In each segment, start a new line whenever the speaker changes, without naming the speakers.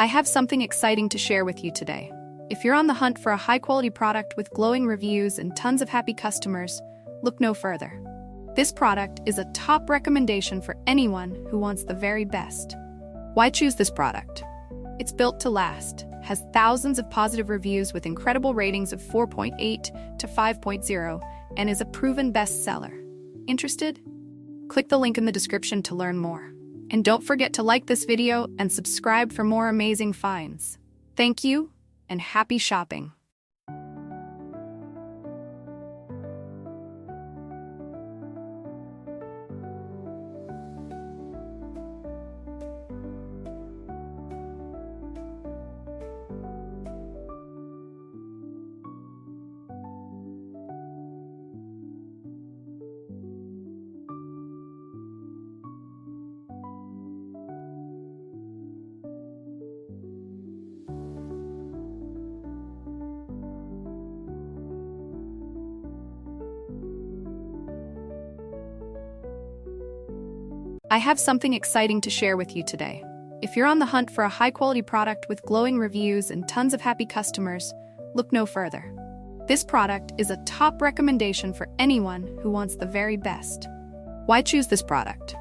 I have something exciting to share with you today. If you're on the hunt for a high-quality product with glowing reviews and tons of happy customers, look no further. This product is a top recommendation for anyone who wants the very best. Why choose this product? It's built to last, has thousands of positive reviews with incredible ratings of 4.8 to 5.0, and is a proven bestseller. Interested? Click the link in the description to learn more. And don't forget to like this video and subscribe for more amazing finds. Thank you, and happy shopping! I have something exciting to share with you today. If you're on the hunt for a high-quality product with glowing reviews and tons of happy customers, look no further. This product is a top recommendation for anyone who wants the very best. Why choose this product?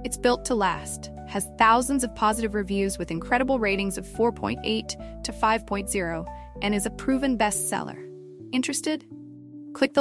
It's built to last, has thousands of positive reviews with incredible ratings of 4.8 to 5.0, and is a proven bestseller. Interested? Click the